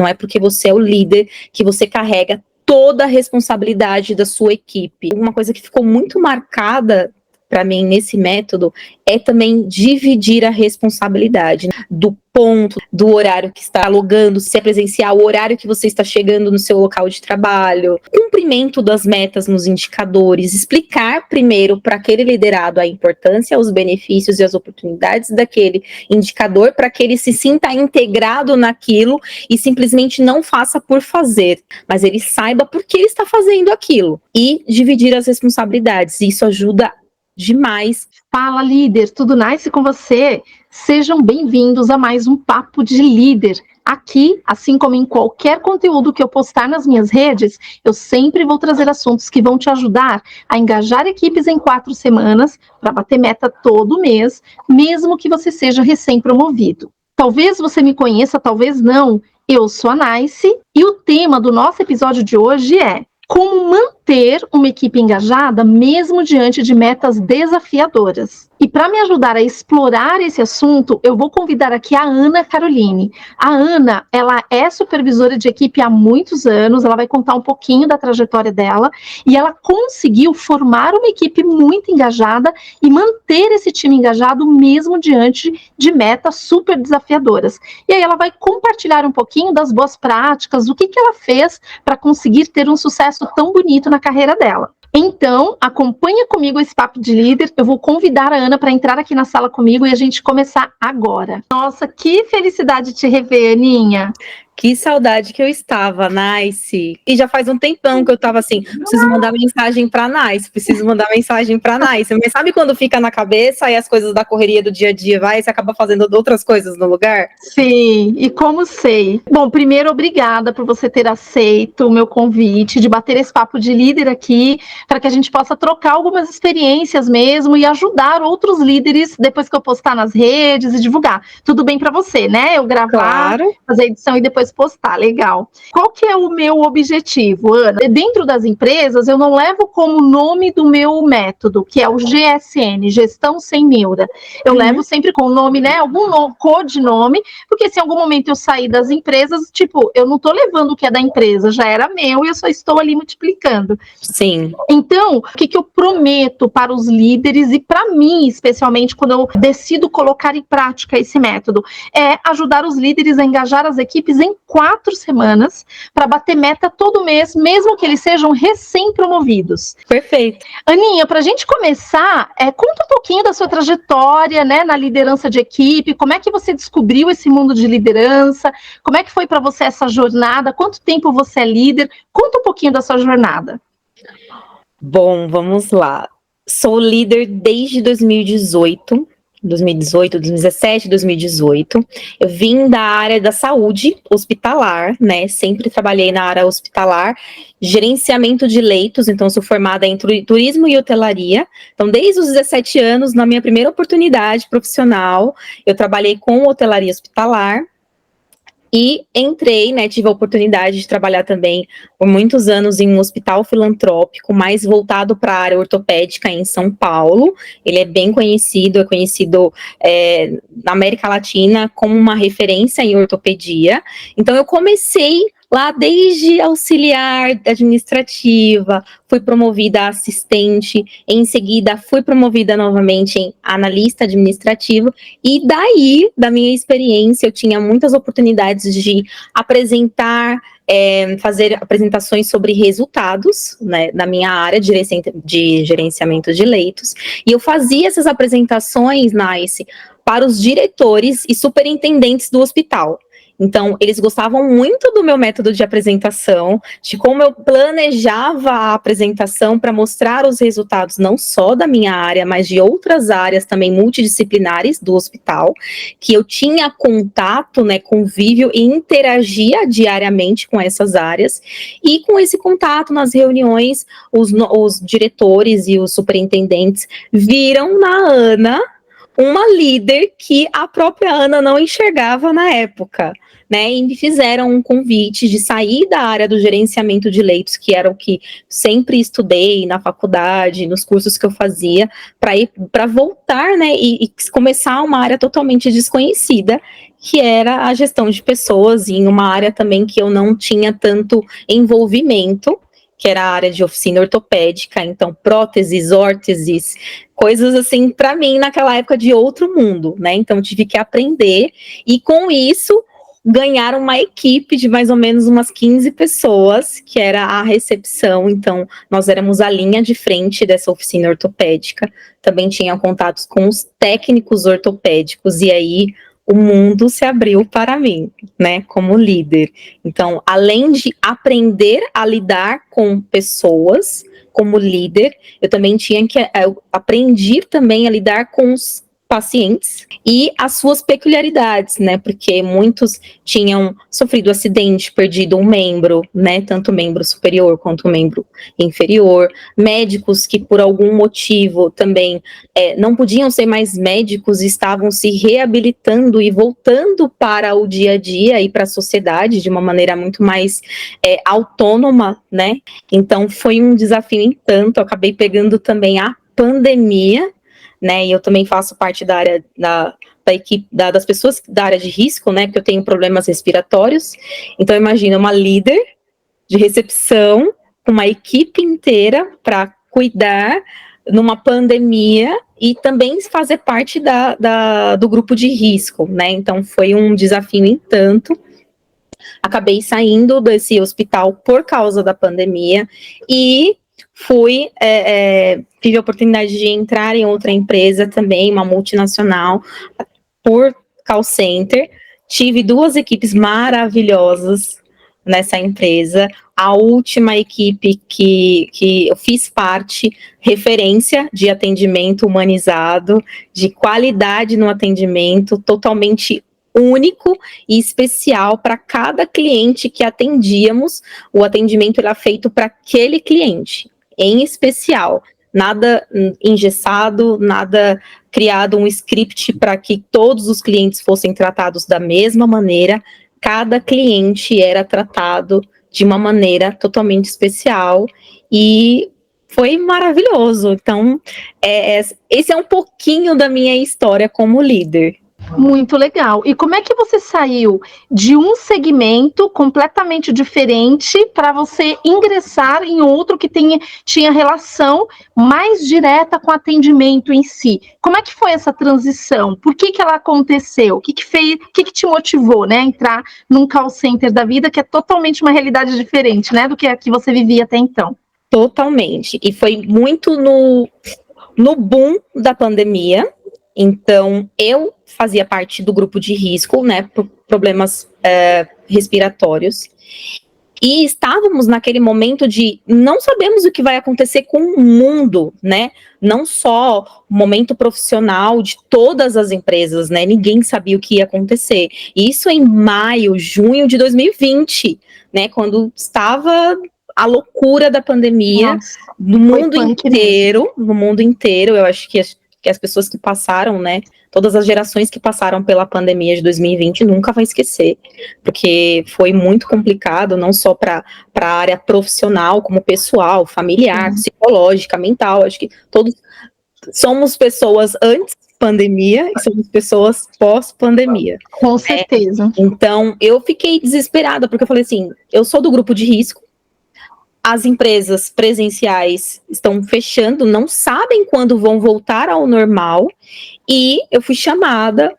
Não é porque você é o líder que você carrega toda a responsabilidade da sua equipe. Uma coisa que ficou muito marcada para mim nesse método é também dividir a responsabilidade do ponto, do horário que está logando, se é presencial, o horário que você está chegando no seu local de trabalho, cumprimento das metas nos indicadores, explicar primeiro para aquele liderado a importância, os benefícios e as oportunidades daquele indicador, para que ele se sinta integrado naquilo e simplesmente não faça por fazer, mas ele saiba por que ele está fazendo aquilo e dividir as responsabilidades. Isso ajuda demais. Fala, líder, tudo nice com você? Sejam bem-vindos a mais um Papo de Líder. Aqui, assim como em qualquer conteúdo que eu postar nas minhas redes, eu sempre vou trazer assuntos que vão te ajudar a engajar equipes em 4 semanas, para bater meta todo mês, mesmo que você seja recém-promovido. Talvez você me conheça, talvez não. Eu sou a Nice e o tema do nosso episódio de hoje é como manter uma equipe engajada mesmo diante de metas desafiadoras. E para me ajudar a explorar esse assunto, eu vou convidar aqui a Ana Caroline. A Ana, ela é supervisora de equipe há muitos anos, ela vai contar um pouquinho da trajetória dela, e ela conseguiu formar uma equipe muito engajada e manter esse time engajado mesmo diante de metas super desafiadoras. E aí ela vai compartilhar um pouquinho das boas práticas, o que ela fez para conseguir ter um sucesso tão bonito na carreira dela. Então, acompanha comigo esse Papo de Líder. Eu vou convidar a Ana para entrar aqui na sala comigo e a gente começar agora. Nossa, que felicidade te rever, Aninha. Que saudade que eu estava, Nice. E já faz um tempão que eu estava assim, preciso mandar mensagem para Nice, Mas sabe quando fica na cabeça e as coisas da correria do dia a dia vai e você acaba fazendo outras coisas no lugar? Sim, e como sei. Bom, primeiro, obrigada por você ter aceito o meu convite de bater esse papo de líder aqui, para que a gente possa trocar algumas experiências mesmo e ajudar outros líderes depois que eu postar nas redes e divulgar. Tudo bem para você, né? Eu gravar, claro, fazer a edição e depois postar, legal. Qual que é o meu objetivo, Ana? Dentro das empresas, eu não levo como nome do meu método, que é o GSN, Gestão Sem Neura. Eu levo sempre com o nome, né, algum codinome, porque se em algum momento eu sair das empresas, tipo, eu não tô levando o que é da empresa, já era meu e eu só estou ali multiplicando. Sim. Então, o que eu prometo para os líderes e para mim, especialmente, quando eu decido colocar em prática esse método, é ajudar os líderes a engajar as equipes em 4 semanas para bater meta todo mês, mesmo que eles sejam recém-promovidos. Perfeito. Aninha, para a gente começar, conta um pouquinho da sua trajetória, né, na liderança de equipe, como é que você descobriu esse mundo de liderança, como é que foi para você essa jornada, quanto tempo você é líder, conta um pouquinho da sua jornada. Bom, vamos lá. Sou líder desde 2018, 2017, 2018. Eu vim da área da saúde hospitalar, né? Sempre trabalhei na área hospitalar, gerenciamento de leitos, então sou formada em turismo e hotelaria. Então, desde os 17 anos, na minha primeira oportunidade profissional, eu trabalhei com hotelaria hospitalar. E entrei, né, tive a oportunidade de trabalhar também por muitos anos em um hospital filantrópico, mais voltado para a área ortopédica em São Paulo. Ele é bem conhecido, na América Latina como uma referência em ortopedia. Então eu comecei lá desde auxiliar administrativa, fui promovida a assistente, em seguida fui promovida novamente em analista administrativo, e daí, da minha experiência, eu tinha muitas oportunidades de apresentar, fazer apresentações sobre resultados, né, na minha área de gerenciamento de leitos, e eu fazia essas apresentações, Nice, para os diretores e superintendentes do hospital. Então, eles gostavam muito do meu método de apresentação, de como eu planejava a apresentação para mostrar os resultados não só da minha área, mas de outras áreas também multidisciplinares do hospital, que eu tinha contato, né, convívio e interagia diariamente com essas áreas. E com esse contato nas reuniões, os diretores e os superintendentes viram na Ana uma líder que a própria Ana não enxergava na época, né, e me fizeram um convite de sair da área do gerenciamento de leitos, que era o que sempre estudei na faculdade, nos cursos que eu fazia, para voltar, né, e começar uma área totalmente desconhecida, que era a gestão de pessoas em uma área também que eu não tinha tanto envolvimento, que era a área de oficina ortopédica, então próteses, órteses, coisas assim, para mim, naquela época de outro mundo, né? Então tive que aprender, e com isso ganhar uma equipe de mais ou menos umas 15 pessoas, que era a recepção. Então nós éramos a linha de frente dessa oficina ortopédica, também tinha contatos com os técnicos ortopédicos, e aí o mundo se abriu para mim, né, como líder. Então, além de aprender a lidar com pessoas como líder, eu também tinha que aprendi também a lidar com os pacientes e as suas peculiaridades, né? Porque muitos tinham sofrido acidente, perdido um membro, né? Tanto o membro superior quanto o membro inferior. Médicos que por algum motivo também não podiam ser mais médicos, estavam se reabilitando e voltando para o dia a dia e para a sociedade de uma maneira muito mais autônoma, né? Então foi um desafio em tanto. Eu acabei pegando também a pandemia, né, e eu também faço parte da área da equipe, das pessoas da área de risco, né, porque eu tenho problemas respiratórios. Então imagina uma líder de recepção com uma equipe inteira para cuidar numa pandemia e também fazer parte do grupo de risco, né? Então foi um desafio em tanto. Acabei saindo desse hospital por causa da pandemia e tive a oportunidade de entrar em outra empresa também, uma multinacional, por call center. Tive 2 equipes maravilhosas nessa empresa. A última equipe que eu fiz parte, referência de atendimento humanizado, de qualidade no atendimento, totalmente único e especial para cada cliente que atendíamos. O atendimento era feito para aquele cliente em especial, nada engessado, nada criado um script para que todos os clientes fossem tratados da mesma maneira. Cada cliente era tratado de uma maneira totalmente especial e foi maravilhoso. Então, esse é um pouquinho da minha história como líder. Muito legal. E como é que você saiu de um segmento completamente diferente para você ingressar em outro que tinha relação mais direta com o atendimento em si? Como é que foi essa transição? Por que ela aconteceu? O que fez? O que te motivou, né, a entrar num call center da vida que é totalmente uma realidade diferente, né, do que a que você vivia até então? Totalmente. E foi muito no boom da pandemia. Então, eu fazia parte do grupo de risco, né, por problemas respiratórios, e estávamos naquele momento de não sabemos o que vai acontecer com o mundo, né, não só o momento profissional de todas as empresas, né, ninguém sabia o que ia acontecer. Isso em maio, junho de 2020, né, quando estava a loucura da pandemia. Nossa, no mundo inteiro, eu acho que as pessoas que passaram, né, todas as gerações que passaram pela pandemia de 2020 nunca vão esquecer, porque foi muito complicado, não só para a área profissional, como pessoal, familiar, psicológica, mental. Acho que todos somos pessoas antes pandemia e somos pessoas pós-pandemia. Com certeza. Então, eu fiquei desesperada, porque eu falei assim, eu sou do grupo de risco, as empresas presenciais estão fechando, não sabem quando vão voltar ao normal, e eu fui chamada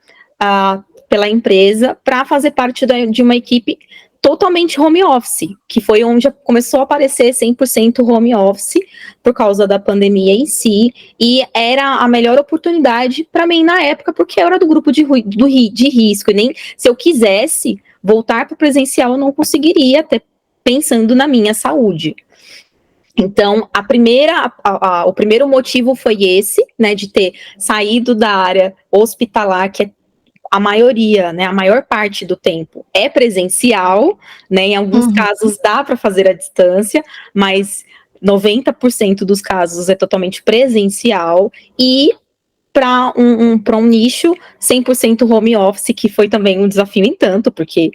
pela empresa para fazer parte de uma equipe totalmente home office, que foi onde começou a aparecer 100% home office por causa da pandemia em si, e era a melhor oportunidade para mim na época, porque eu era do grupo de risco, e nem se eu quisesse voltar para o presencial eu não conseguiria, até pensando na minha saúde. Então, o primeiro motivo foi esse, né, de ter saído da área hospitalar, que é a maioria, né, a maior parte do tempo é presencial, né, em alguns casos dá para fazer à distância, mas 90% dos casos é totalmente presencial, e para um nicho 100% home office, que foi também um desafio em tanto, porque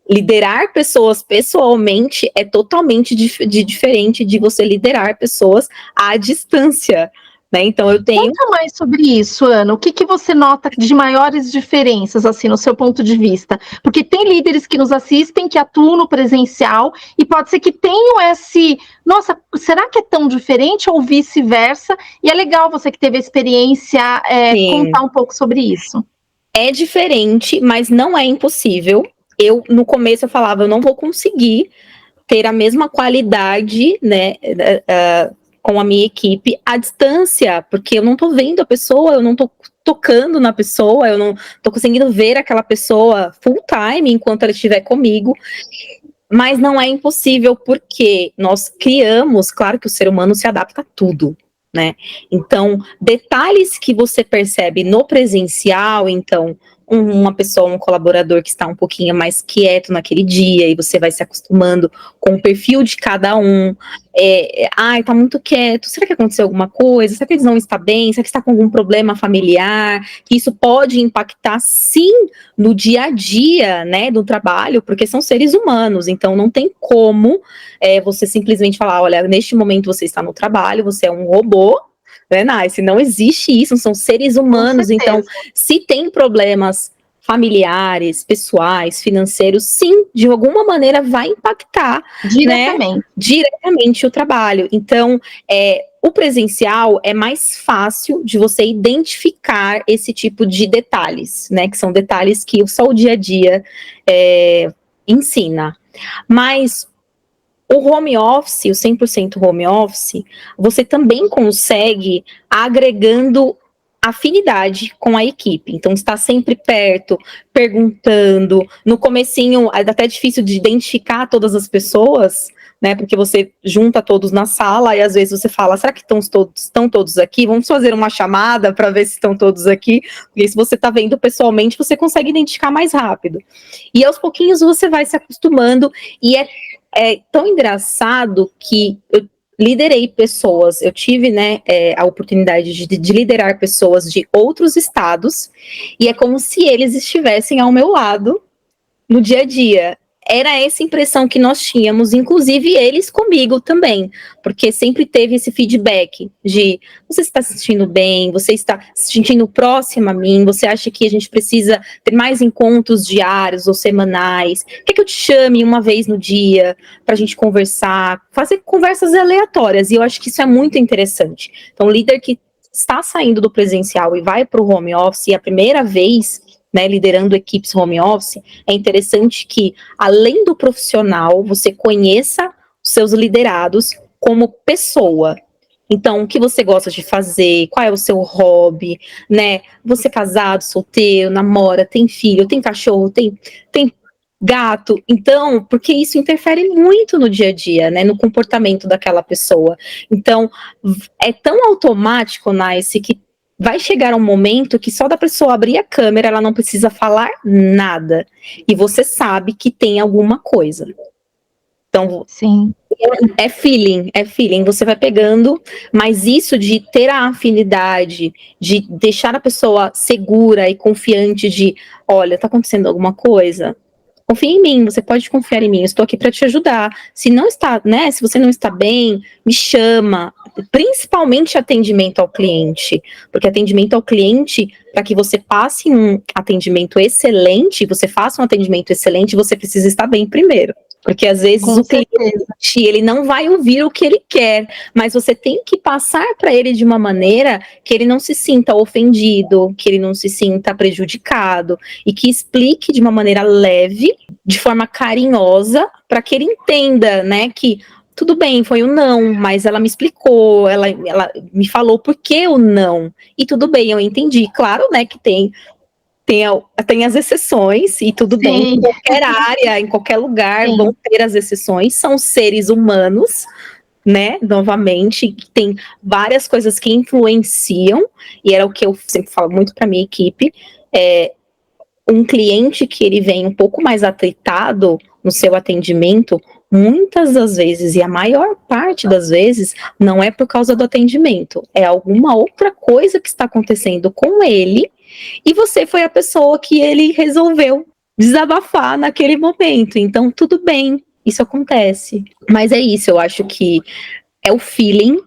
liderar pessoas pessoalmente é totalmente diferente de você liderar pessoas à distância, né? Então eu tenho... Conta mais sobre isso, Ana. O que você nota de maiores diferenças, assim, no seu ponto de vista? Porque tem líderes que nos assistem, que atuam no presencial, e pode ser que tenham esse... Nossa, será que é tão diferente ou vice-versa? E é legal você que teve a experiência contar um pouco sobre isso. É diferente, mas não é impossível. No começo eu falava, eu não vou conseguir ter a mesma qualidade, né, com a minha equipe à distância, porque eu não tô vendo a pessoa, eu não tô tocando na pessoa, eu não tô conseguindo ver aquela pessoa full time enquanto ela estiver comigo. Mas não é impossível, porque nós criamos, claro que o ser humano se adapta a tudo, né? Então, detalhes que você percebe no presencial, então, uma pessoa, um colaborador que está um pouquinho mais quieto naquele dia, e você vai se acostumando com o perfil de cada um. Tá muito quieto, será que aconteceu alguma coisa? Será que eles não estão bem? Será que está com algum problema familiar? Que isso pode impactar, sim, no dia a dia, né, do trabalho, porque são seres humanos, então não tem como você simplesmente falar, olha, neste momento você está no trabalho, você é um robô, né, Nice? Não existe isso, são seres humanos, então se tem problemas familiares, pessoais, financeiros, sim, de alguma maneira vai impactar diretamente o trabalho. Então, o presencial é mais fácil de você identificar esse tipo de detalhes, né? Que são detalhes que só o dia a dia ensina. Mas o home office, o 100% home office, você também consegue agregando afinidade com a equipe. Então, está sempre perto, perguntando. No comecinho, é até difícil de identificar todas as pessoas, né? Porque você junta todos na sala e às vezes você fala, será que estão todos aqui? Vamos fazer uma chamada para ver se estão todos aqui. Porque se você está vendo pessoalmente, você consegue identificar mais rápido. E aos pouquinhos você vai se acostumando, e é tão engraçado que eu liderei pessoas, eu tive, né, a oportunidade de liderar pessoas de outros estados, e é como se eles estivessem ao meu lado no dia a dia. Era essa impressão que nós tínhamos, inclusive eles comigo também, porque sempre teve esse feedback de você está se sentindo bem, você está se sentindo próximo a mim, você acha que a gente precisa ter mais encontros diários ou semanais, quer que eu te chame uma vez no dia para a gente conversar, fazer conversas aleatórias, e eu acho que isso é muito interessante. Então, o líder que está saindo do presencial e vai para o home office, e a primeira vez, né, liderando equipes home office, é interessante que, além do profissional, você conheça os seus liderados como pessoa. Então, o que você gosta de fazer, qual é o seu hobby, né? Você é casado, solteiro, namora, tem filho, tem cachorro, tem gato. Então, porque isso interfere muito no dia a dia, né? No comportamento daquela pessoa. Então, é tão automático, Nice, que vai chegar um momento que só da pessoa abrir a câmera, ela não precisa falar nada. E você sabe que tem alguma coisa. Então, sim, é feeling, você vai pegando, mas isso de ter a afinidade, de deixar a pessoa segura e confiante de, olha, tá acontecendo alguma coisa? Confia em mim, você pode confiar em mim, eu estou aqui para te ajudar. Se não está, né, se você não está bem, me chama. Principalmente atendimento ao cliente, porque atendimento ao cliente, para que você passe um atendimento excelente, você faça um atendimento excelente, você precisa estar bem primeiro. Porque às vezes o cliente, ele não vai ouvir o que ele quer, mas você tem que passar para ele de uma maneira que ele não se sinta ofendido, que ele não se sinta prejudicado, e que explique de uma maneira leve, de forma carinhosa, para que ele entenda, né, que tudo bem, foi um não, mas ela me explicou, ela me falou por que o não, e tudo bem, eu entendi. Claro, né, que tem as exceções, e tudo bem, em qualquer área, em qualquer lugar, vão ter as exceções, são seres humanos, né, novamente, tem várias coisas que influenciam, e era o que eu sempre falo muito para minha equipe, um cliente que ele vem um pouco mais atritado no seu atendimento, muitas das vezes, e a maior parte das vezes, não é por causa do atendimento, é alguma outra coisa que está acontecendo com ele, e você foi a pessoa que ele resolveu desabafar naquele momento. Então, tudo bem, isso acontece. Mas é isso, eu acho que é o feeling,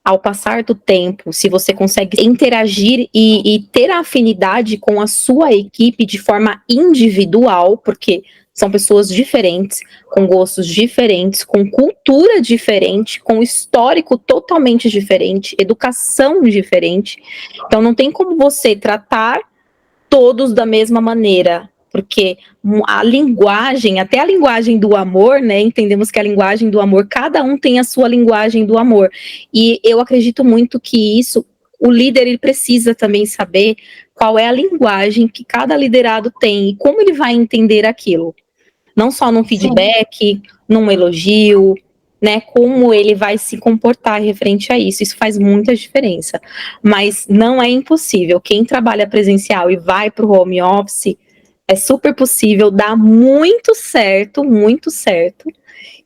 ao passar do tempo, se você consegue interagir e ter afinidade com a sua equipe de forma individual, porque são pessoas diferentes, com gostos diferentes, com cultura diferente, com histórico totalmente diferente, educação diferente. Então não tem como você tratar todos da mesma maneira, porque a linguagem, até a linguagem do amor, né, entendemos que a linguagem do amor, cada um tem a sua linguagem do amor, e eu acredito muito que isso, o líder, ele precisa também saber qual é a linguagem que cada liderado tem, e como ele vai entender aquilo, não só num feedback, num elogio, né, como ele vai se comportar referente a isso faz muita diferença, mas não é impossível, quem trabalha presencial e vai para o home office, é super possível, dá muito certo,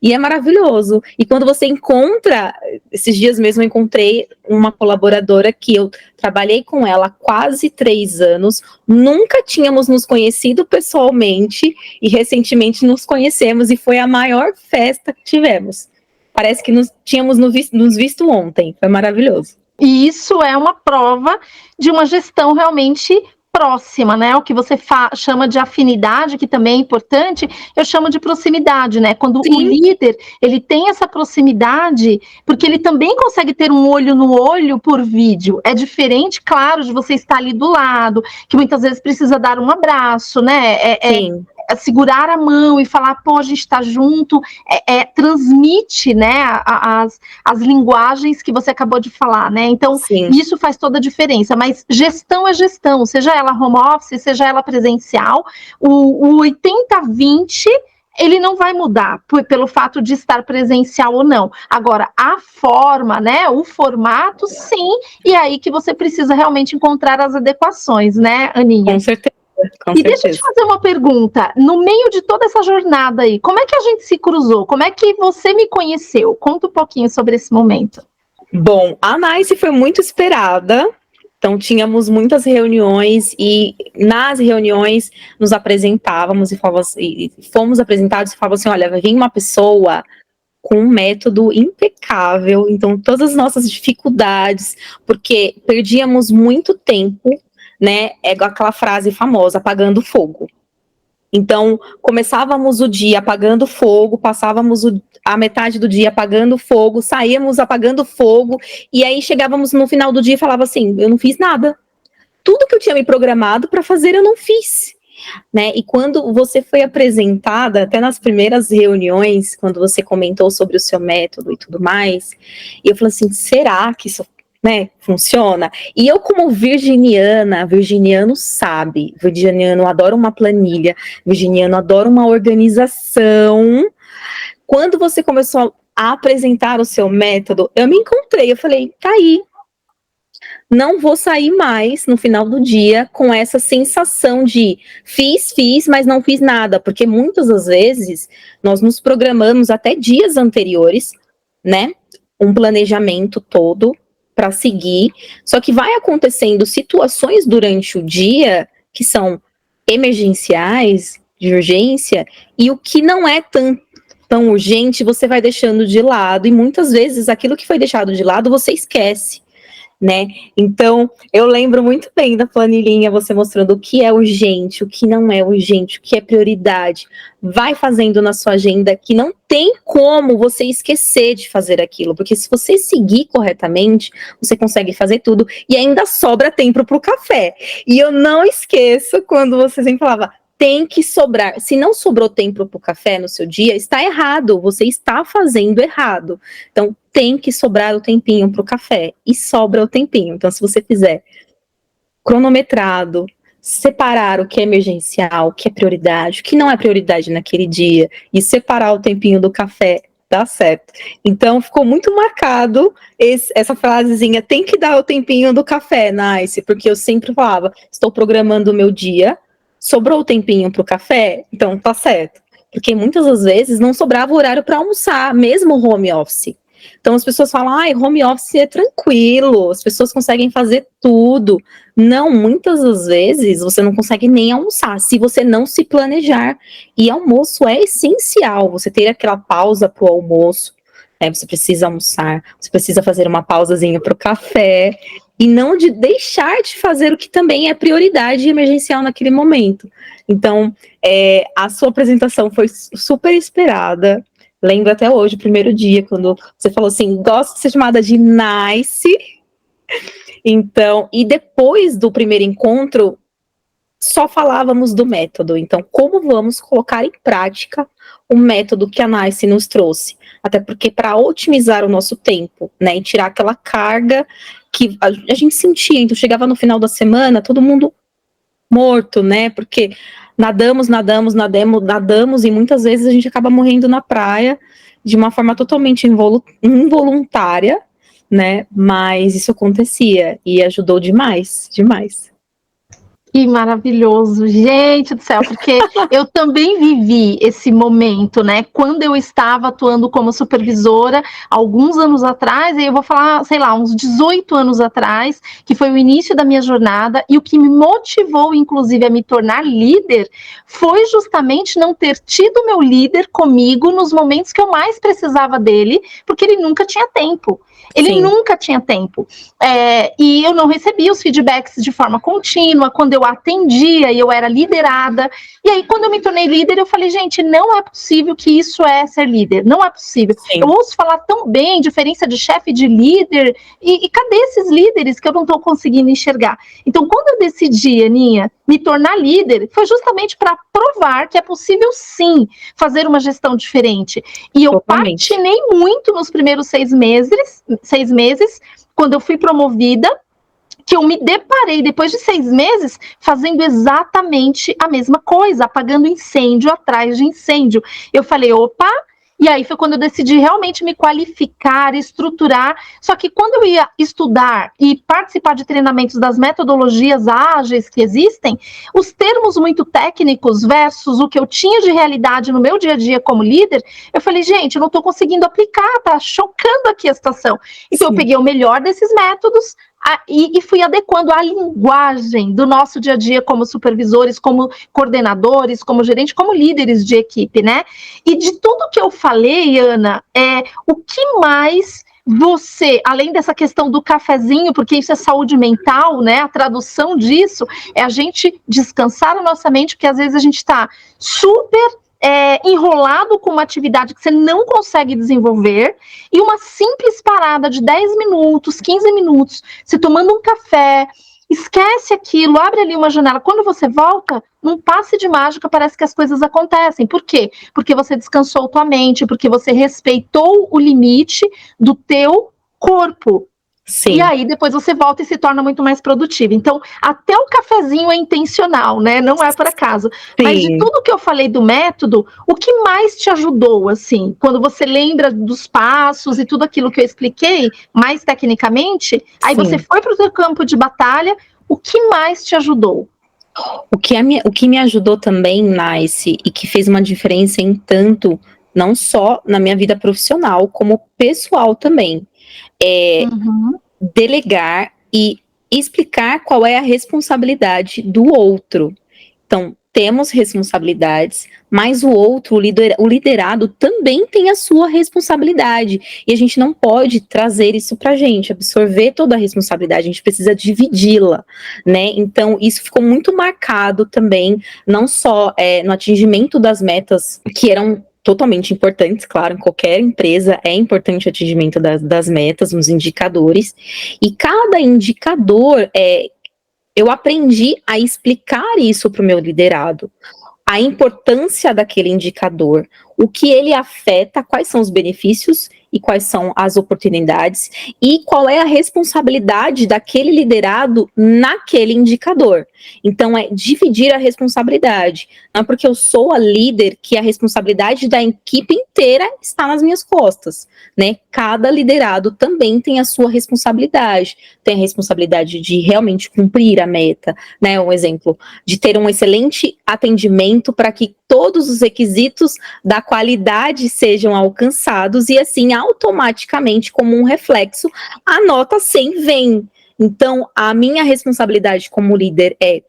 e é maravilhoso. E quando você encontra, esses dias mesmo eu encontrei uma colaboradora que eu trabalhei com ela há quase 3 anos, nunca tínhamos nos conhecido pessoalmente, e recentemente nos conhecemos, e foi a maior festa que tivemos. Parece que tínhamos nos visto ontem, foi maravilhoso. E isso é uma prova de uma gestão realmente próxima, né? O que você chama de afinidade, que também é importante, eu chamo de proximidade, né? Quando o líder, ele tem essa proximidade, porque ele também consegue ter um olho no olho por vídeo. É diferente, claro, de você estar ali do lado, que muitas vezes precisa dar um abraço, né? É segurar a mão e falar, pô, a gente está junto, transmite, né, as linguagens que você acabou de falar, né? Então, isso faz toda a diferença, mas gestão é gestão, seja ela home office, seja ela presencial, o 80-20, ele não vai mudar pelo fato de estar presencial ou não. Agora, a forma, né, o formato, sim, e aí que você precisa realmente encontrar as adequações, né, Aninha? Com certeza. E deixa eu te fazer uma pergunta, no meio de toda essa jornada aí, como é que a gente se cruzou? Como é que você me conheceu? Conta um pouquinho sobre esse momento. Bom, a NICE foi muito esperada, então tínhamos muitas reuniões e nas reuniões nos apresentávamos e fomos apresentados e falavam assim, olha, vai vir uma pessoa com um método impecável, então todas as nossas dificuldades, porque perdíamos muito tempo, né, é aquela frase famosa, apagando fogo. Então, começávamos o dia apagando fogo, passávamos a metade do dia apagando fogo, saíamos apagando fogo, e aí chegávamos no final do dia e falava assim, eu não fiz nada. Tudo que eu tinha me programado para fazer, eu não fiz. Né? E quando você foi apresentada, até nas primeiras reuniões, quando você comentou sobre o seu método e tudo mais, eu falei assim, será que isso, né, funciona? E eu, como virginiano sabe, virginiano adora uma planilha, virginiano adora uma organização. Quando você começou a apresentar o seu método, eu me encontrei, eu falei, tá aí. Não vou sair mais no final do dia com essa sensação de fiz, mas não fiz nada, porque muitas das vezes nós nos programamos até dias anteriores, né? Um planejamento todo para seguir, só que vai acontecendo situações durante o dia que são emergenciais, de urgência, e o que não é tão urgente você vai deixando de lado, e muitas vezes aquilo que foi deixado de lado você esquece. Né? Então, eu lembro muito bem da planilhinha, você mostrando o que é urgente, o que não é urgente, o que é prioridade. Vai fazendo na sua agenda que não tem como você esquecer de fazer aquilo, porque se você seguir corretamente, você consegue fazer tudo e ainda sobra tempo para o café. E eu não esqueço quando você sempre falava, tem que sobrar. Se não sobrou tempo para o café no seu dia, está errado, você está fazendo errado. Então, tem que sobrar o tempinho para o café, e sobra o tempinho. Então, se você fizer cronometrado, separar o que é emergencial, o que é prioridade, o que não é prioridade naquele dia, e separar o tempinho do café, dá certo. Então, ficou muito marcado essa frasezinha, tem que dar o tempinho do café, Nice, porque eu sempre falava, estou programando o meu dia, sobrou o tempinho para o café, então tá certo. Porque muitas das vezes não sobrava o horário para almoçar, mesmo home office. Então as pessoas falam, home office é tranquilo, as pessoas conseguem fazer tudo. Não, muitas das vezes você não consegue nem almoçar, se você não se planejar. E almoço é essencial, você ter aquela pausa para o almoço, Você precisa almoçar, você precisa fazer uma pausazinha para o café, e não de deixar de fazer o que também é prioridade emergencial naquele momento. Então, a sua apresentação foi super esperada. Lembro até hoje, o primeiro dia, quando você falou assim, gosto de ser chamada de Nice. Então, e depois do primeiro encontro, só falávamos do método. Então, como vamos colocar em prática o método que a Nice nos trouxe? Até porque para otimizar o nosso tempo, né, e tirar aquela carga que a gente sentia. Então, chegava no final da semana, todo mundo morto, né, porque nadamos, e muitas vezes a gente acaba morrendo na praia de uma forma totalmente involuntária, né, mas isso acontecia e ajudou demais, demais. Que maravilhoso, gente do céu, porque eu também vivi esse momento, né? Quando eu estava atuando como supervisora, alguns anos atrás, e eu vou falar, sei lá, uns 18 anos atrás, que foi o início da minha jornada, e o que me motivou, inclusive, a me tornar líder, foi justamente não ter tido meu líder comigo nos momentos que eu mais precisava dele, porque ele nunca tinha tempo. Ele Sim. nunca tinha tempo. E eu não recebia os feedbacks de forma contínua, quando eu atendia e eu era liderada. E aí, quando eu me tornei líder, eu falei, gente, não é possível que isso é ser líder. Não é possível. Sim. Eu ouço falar tão bem, diferença de chefe e de líder, e cadê esses líderes que eu não estou conseguindo enxergar? Então, quando eu decidi, Aninha, me tornar líder, foi justamente para provar que é possível, sim, fazer uma gestão diferente. E eu patinei muito nos primeiros 6 meses, quando eu fui promovida, que eu me deparei, depois de 6 meses, fazendo exatamente a mesma coisa, apagando incêndio atrás de incêndio. Eu falei, opa, e aí foi quando eu decidi realmente me qualificar, estruturar. Só que quando eu ia estudar e participar de treinamentos das metodologias ágeis que existem, os termos muito técnicos versus o que eu tinha de realidade no meu dia a dia como líder, eu falei, gente, eu não estou conseguindo aplicar, tá chocando aqui a situação. Então eu peguei o melhor desses métodos, e fui adequando a linguagem do nosso dia a dia como supervisores, como coordenadores, como gerentes, como líderes de equipe, né? E de tudo que eu falei, Ana, o que mais você, além dessa questão do cafezinho, porque isso é saúde mental, né? A tradução disso é a gente descansar a nossa mente, porque às vezes a gente está super enrolado com uma atividade que você não consegue desenvolver, e uma simples parada de 10 minutos, 15 minutos, você tomando um café, esquece aquilo, abre ali uma janela, quando você volta, num passe de mágica, parece que as coisas acontecem. Por quê? Porque você descansou tua mente, porque você respeitou o limite do teu corpo. Sim. E aí depois você volta e se torna muito mais produtivo. Então, até o cafezinho é intencional, né? Não é por acaso. Sim. Mas de tudo que eu falei do método, o que mais te ajudou, assim? Quando você lembra dos passos e tudo aquilo que eu expliquei, mais tecnicamente, aí Sim. Você foi para o seu campo de batalha, o que mais te ajudou? O que me ajudou também, Nice, e que fez uma diferença em tanto, não só na minha vida profissional, como pessoal também, delegar e explicar qual é a responsabilidade do outro. Então, temos responsabilidades, mas o outro, o liderado, também tem a sua responsabilidade. E a gente não pode trazer isso pra gente, absorver toda a responsabilidade, a gente precisa dividi-la, né? Então, isso ficou muito marcado também, não só no atingimento das metas, que eram totalmente importantes, claro, em qualquer empresa é importante o atingimento das metas, nos indicadores, e cada indicador eu aprendi a explicar isso para o meu liderado, a importância daquele indicador, o que ele afeta, quais são os benefícios e quais são as oportunidades, e qual é a responsabilidade daquele liderado naquele indicador. Então, é dividir a responsabilidade. Não é porque eu sou a líder que a responsabilidade da equipe inteira está nas minhas costas, né? Cada liderado também tem a sua responsabilidade. Tem a responsabilidade de realmente cumprir a meta, né? Um exemplo, de ter um excelente atendimento para que todos os requisitos da qualidade sejam alcançados e assim, automaticamente, como um reflexo, a nota 100 vem. Então, a minha responsabilidade como líder é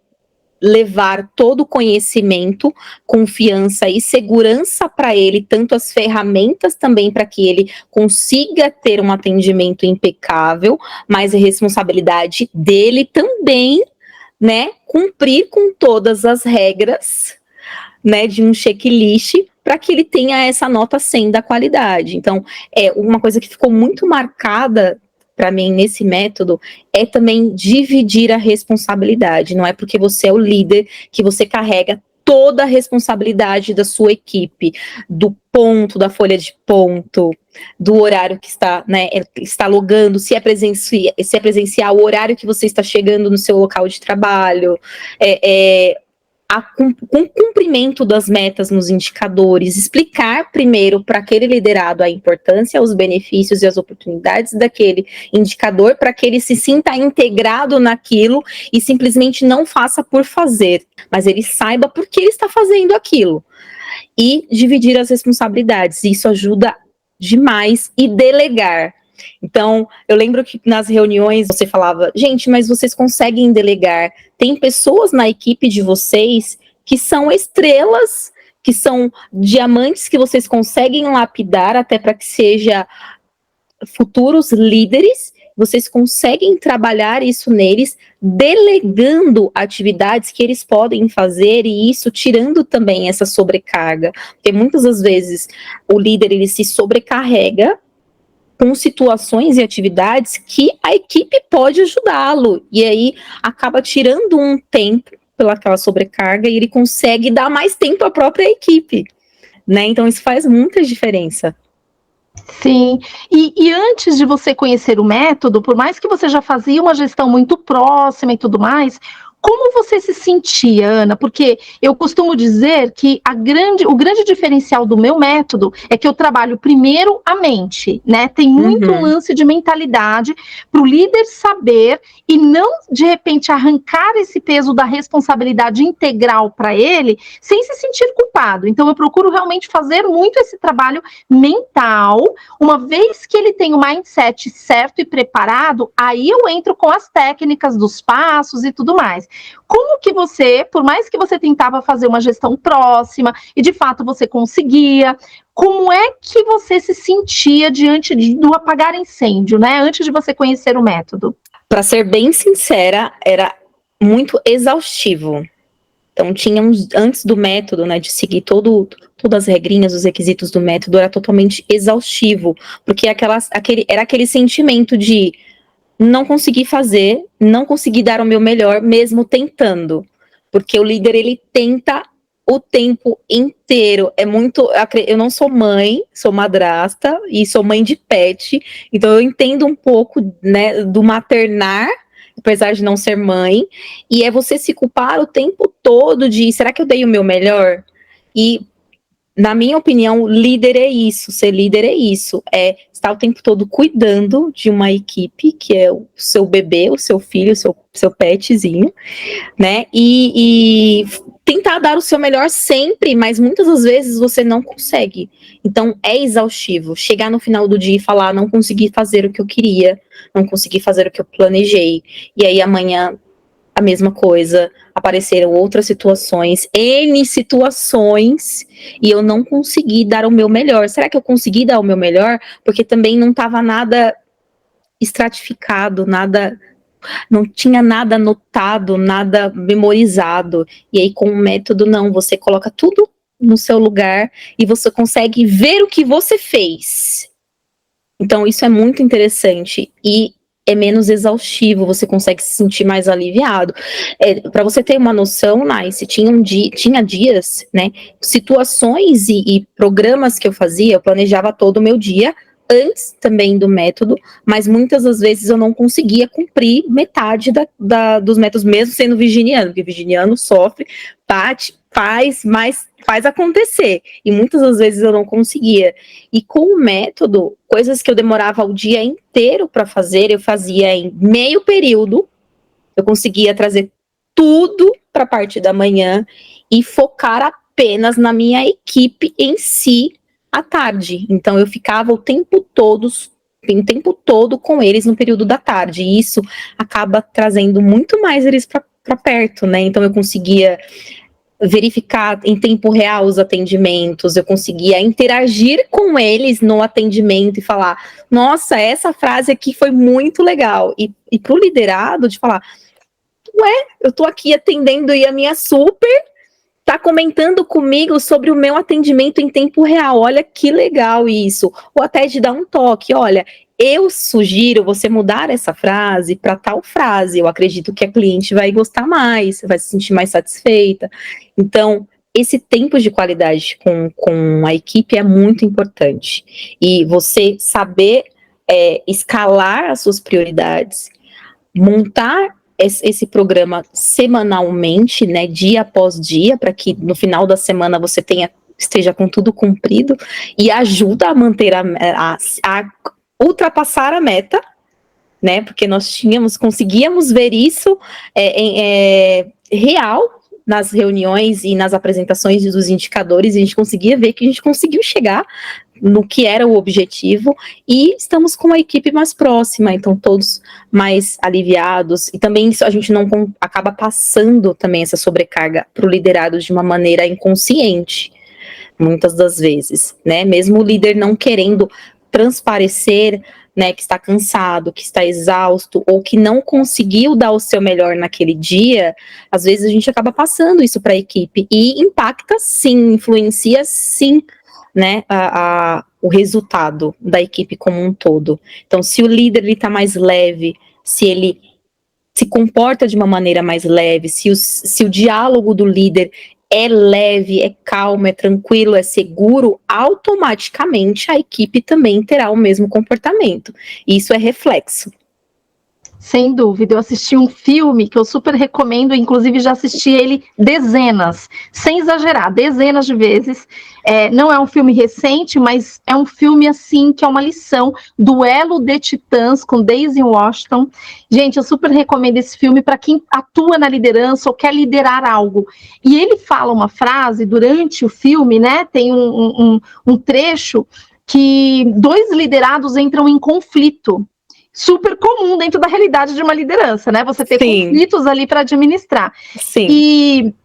levar todo o conhecimento, confiança e segurança para ele, tanto as ferramentas também para que ele consiga ter um atendimento impecável, mas a responsabilidade dele também, né, cumprir com todas as regras, né, de um checklist para que ele tenha essa nota 100 da qualidade. Então, uma coisa que ficou muito marcada para mim nesse método é também dividir a responsabilidade. Não é porque você é o líder que você carrega toda a responsabilidade da sua equipe, do ponto, da folha de ponto, do horário que está, né, está logando, se é presencial, o horário que você está chegando no seu local de trabalho, com o cumprimento das metas nos indicadores, explicar primeiro para aquele liderado a importância, os benefícios e as oportunidades daquele indicador, para que ele se sinta integrado naquilo e simplesmente não faça por fazer, mas ele saiba por que ele está fazendo aquilo. E dividir as responsabilidades, isso ajuda demais, e delegar. Então, eu lembro que nas reuniões você falava, gente, mas vocês conseguem delegar. Tem pessoas na equipe de vocês que são estrelas, que são diamantes que vocês conseguem lapidar até para que seja futuros líderes. Vocês conseguem trabalhar isso neles, delegando atividades que eles podem fazer, e isso tirando também essa sobrecarga. Porque muitas das vezes o líder ele se sobrecarrega com situações e atividades que a equipe pode ajudá-lo, e aí acaba tirando um tempo pelaquela sobrecarga e ele consegue dar mais tempo à própria equipe, né? Então isso faz muita diferença. Sim, e antes de você conhecer o método, por mais que você já fazia uma gestão muito próxima e tudo mais, como você se sentia, Ana? Porque eu costumo dizer que o grande diferencial do meu método é que eu trabalho primeiro a mente, né? Tem muito lance de mentalidade para o líder saber e não, de repente, arrancar esse peso da responsabilidade integral para ele sem se sentir culpado. Então, eu procuro realmente fazer muito esse trabalho mental. Uma vez que ele tem o mindset certo e preparado, aí eu entro com as técnicas dos passos e tudo mais. Como que você, por mais que você tentava fazer uma gestão próxima e de fato você conseguia, como é que você se sentia diante do apagar incêndio, né? Antes de você conhecer o método? Para ser bem sincera, era muito exaustivo. Então, antes do método, né, de seguir todas as regrinhas, os requisitos do método, era totalmente exaustivo, porque era aquele sentimento de não conseguir fazer, não conseguir dar o meu melhor, mesmo tentando. Porque o líder, ele tenta o tempo inteiro. Eu não sou mãe, sou madrasta e sou mãe de pet, então eu entendo um pouco, né, do maternar, apesar de não ser mãe, e é você se culpar o tempo todo de, será que eu dei o meu melhor? E, na minha opinião, líder é isso, ser líder é isso, é estar o tempo todo cuidando de uma equipe, que é o seu bebê, o seu filho, o seu petzinho, né, e tentar dar o seu melhor sempre, mas muitas das vezes você não consegue. Então, é exaustivo. Chegar no final do dia e falar, não consegui fazer o que eu queria, não consegui fazer o que eu planejei, e aí amanhã a mesma coisa, apareceram outras situações, N situações, e eu não consegui dar o meu melhor. Será que eu consegui dar o meu melhor? Porque também não estava nada estratificado, não tinha nada anotado, nada memorizado. E aí, com o método, não, você coloca tudo no seu lugar e você consegue ver o que você fez. Então, isso é muito interessante e é menos exaustivo, você consegue se sentir mais aliviado. Para você ter uma noção, Nice, tinha dias, né, situações e programas que eu fazia, eu planejava todo o meu dia, antes também do método, mas muitas das vezes eu não conseguia cumprir metade dos métodos, mesmo sendo virginiano, porque virginiano sofre, bate, mas faz acontecer, e muitas das vezes eu não conseguia, e com o método, coisas que eu demorava o dia inteiro para fazer, eu fazia em meio período, eu conseguia trazer tudo para a parte da manhã, e focar apenas na minha equipe em si, à tarde. Então eu ficava o tempo todo com eles no período da tarde, e isso acaba trazendo muito mais eles para perto, né? Então eu conseguia verificar em tempo real os atendimentos, eu conseguia interagir com eles no atendimento e falar, nossa, essa frase aqui foi muito legal. E para o liderado de falar, eu tô aqui atendendo e a minha super tá comentando comigo sobre o meu atendimento em tempo real, olha que legal isso. Ou até de dar um toque, olha, eu sugiro você mudar essa frase para tal frase, eu acredito que a cliente vai gostar mais, vai se sentir mais satisfeita. Então, esse tempo de qualidade com a equipe é muito importante. E você saber escalar as suas prioridades, montar esse programa semanalmente, né, dia após dia, para que no final da semana você esteja com tudo cumprido, e ajuda a manter a ultrapassar a meta, né, porque nós conseguíamos ver isso real nas reuniões e nas apresentações dos indicadores, e a gente conseguia ver que a gente conseguiu chegar no que era o objetivo, e estamos com a equipe mais próxima, então todos mais aliviados, e também isso a gente não acaba passando também essa sobrecarga para o liderado de uma maneira inconsciente, muitas das vezes, né, mesmo o líder não querendo transparecer, né, que está cansado, que está exausto, ou que não conseguiu dar o seu melhor naquele dia, às vezes a gente acaba passando isso para a equipe, e impacta sim, influencia sim, né, o resultado da equipe como um todo. Então, se o líder está mais leve, se ele se comporta de uma maneira mais leve, se o diálogo do líder é leve, é calmo, é tranquilo, é seguro, automaticamente a equipe também terá o mesmo comportamento. Isso é reflexo. Sem dúvida, eu assisti um filme que eu super recomendo, inclusive já assisti ele dezenas, sem exagerar, dezenas de vezes. Não é um filme recente, mas é um filme assim que é uma lição, Duelo de Titãs, com Daisy Washington. Gente, eu super recomendo esse filme para quem atua na liderança ou quer liderar algo. E ele fala uma frase durante o filme, né? Tem um trecho que dois liderados entram em conflito. Super comum dentro da realidade de uma liderança, né? Você ter conflitos ali para administrar. Sim. E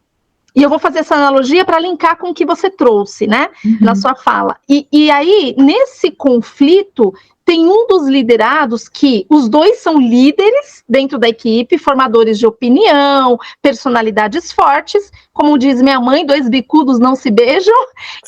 eu vou fazer essa analogia para linkar com o que você trouxe, né? Na sua fala. E aí, nesse conflito, tem um dos liderados que os dois são líderes dentro da equipe, formadores de opinião, personalidades fortes, como diz minha mãe, dois bicudos não se beijam,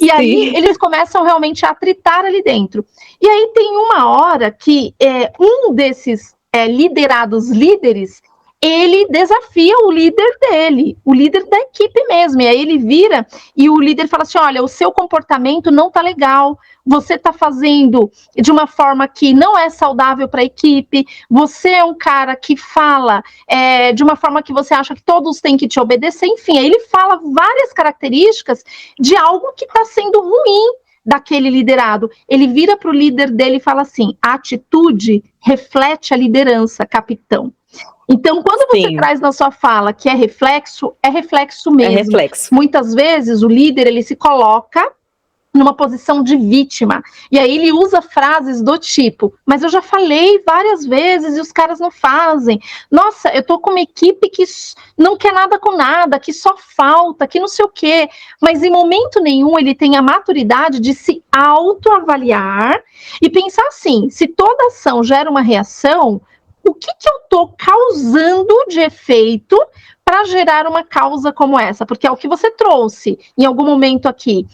e aí eles começam realmente a atritar ali dentro. E aí tem uma hora que um desses liderados líderes, ele desafia o líder dele, o líder da equipe mesmo, e aí ele vira e o líder fala assim, olha, o seu comportamento não tá legal, você tá fazendo de uma forma que não é saudável para a equipe, você é um cara que fala de uma forma que você acha que todos têm que te obedecer, enfim, aí ele fala várias características de algo que está sendo ruim daquele liderado. Ele vira para o líder dele e fala assim, a atitude reflete a liderança, capitão. Então, quando você traz na sua fala que é reflexo mesmo. É reflexo. Muitas vezes o líder, ele se coloca numa posição de vítima, e aí ele usa frases do tipo, mas eu já falei várias vezes e os caras não fazem, nossa, eu tô com uma equipe que não quer nada com nada, que só falta, que não sei o quê, mas em momento nenhum ele tem a maturidade de se autoavaliar e pensar assim, se toda ação gera uma reação, o que eu estou causando de efeito para gerar uma causa como essa? Porque é o que você trouxe em algum momento aqui.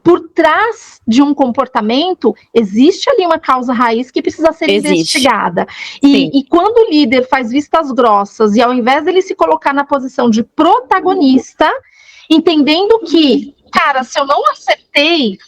Por trás de um comportamento, existe ali uma causa raiz que precisa ser investigada. E quando o líder faz vistas grossas e ao invés dele se colocar na posição de protagonista, entendendo que, cara, se eu não acertei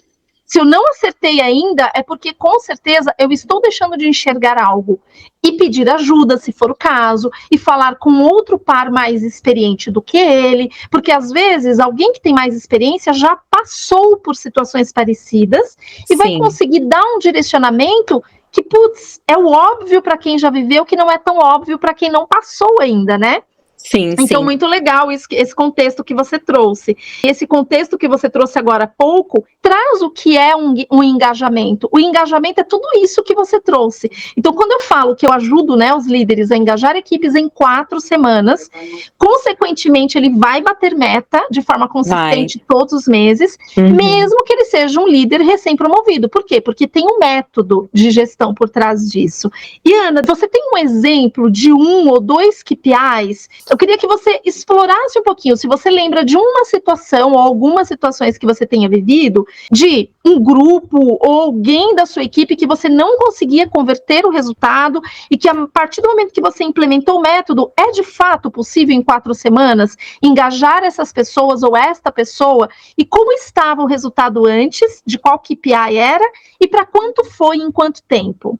ainda, é porque com certeza eu estou deixando de enxergar algo e pedir ajuda, se for o caso, e falar com outro par mais experiente do que ele, porque às vezes alguém que tem mais experiência já passou por situações parecidas e vai conseguir dar um direcionamento que, putz, é o óbvio para quem já viveu, que não é tão óbvio para quem não passou ainda, né? Sim, Então, sim. muito legal esse contexto que você trouxe. Esse contexto que você trouxe agora há pouco traz o que é um engajamento. O engajamento é tudo isso que você trouxe. Então, quando eu falo que eu ajudo, né, os líderes a engajar equipes em 4 semanas, consequentemente, ele vai bater meta de forma consistente todos os meses, mesmo que ele seja um líder recém-promovido. Por quê? Porque tem um método de gestão por trás disso. E, Ana, você tem um exemplo de 1 ou 2 KPIs? Eu queria que você explorasse um pouquinho, se você lembra de uma situação ou algumas situações que você tenha vivido, de um grupo ou alguém da sua equipe que você não conseguia converter o resultado e que a partir do momento que você implementou o método, é de fato possível em 4 semanas engajar essas pessoas ou esta pessoa, e como estava o resultado antes, de qual KPI era e para quanto foi em quanto tempo?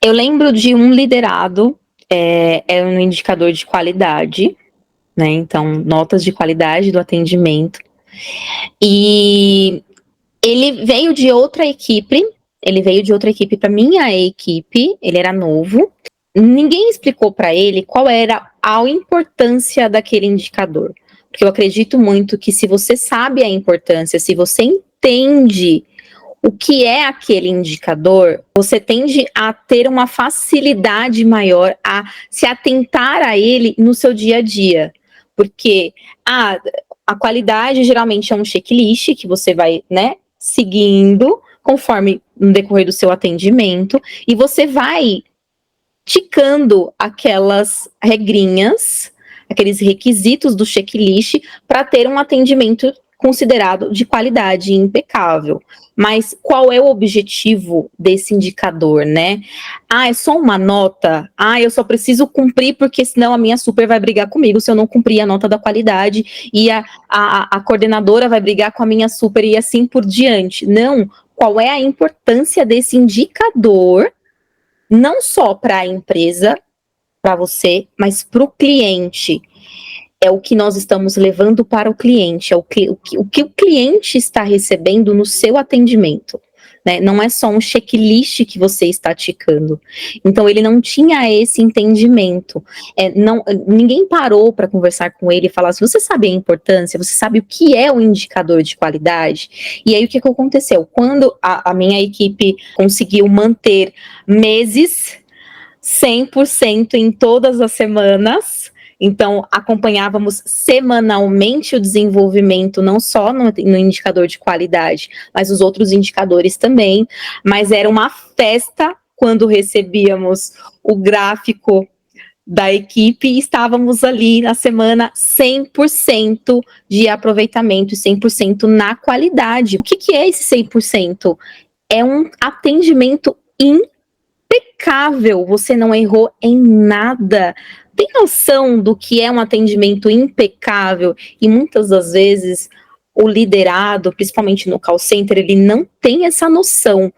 Eu lembro de um liderado, é um indicador de qualidade, né? Então, notas de qualidade do atendimento. E ele veio de outra equipe para minha equipe, ele era novo. Ninguém explicou para ele qual era a importância daquele indicador. Porque eu acredito muito que se você sabe a importância, se você entende o que é aquele indicador, você tende a ter uma facilidade maior a se atentar a ele no seu dia a dia. Porque a qualidade geralmente é um checklist que você vai, né, seguindo conforme no decorrer do seu atendimento, e você vai ticando aquelas regrinhas, aqueles requisitos do checklist para ter um atendimento considerado de qualidade impecável. Mas qual é o objetivo desse indicador, né? É só uma nota? Eu só preciso cumprir porque senão a minha super vai brigar comigo se eu não cumprir a nota da qualidade, e a coordenadora vai brigar com a minha super e assim por diante. Não, qual é a importância desse indicador, não só para a empresa, para você, mas para o cliente? É o que nós estamos levando para o cliente, é o que o cliente está recebendo no seu atendimento, né? Não é só um checklist que você está ticando. Então, ele não tinha esse entendimento. Ninguém parou para conversar com ele e falar assim: você sabe a importância? Você sabe o que é um indicador de qualidade? E aí, o que aconteceu? Quando a minha equipe conseguiu manter meses 100% em todas as semanas, então acompanhávamos semanalmente o desenvolvimento, não só no indicador de qualidade, mas os outros indicadores também. Mas era uma festa quando recebíamos o gráfico da equipe e estávamos ali na semana 100% de aproveitamento, 100% na qualidade. O que é esse 100%? É um atendimento impecável, você não errou em nada. Tem noção do que é um atendimento impecável? E muitas das vezes o liderado, principalmente no call center, ele não tem essa noção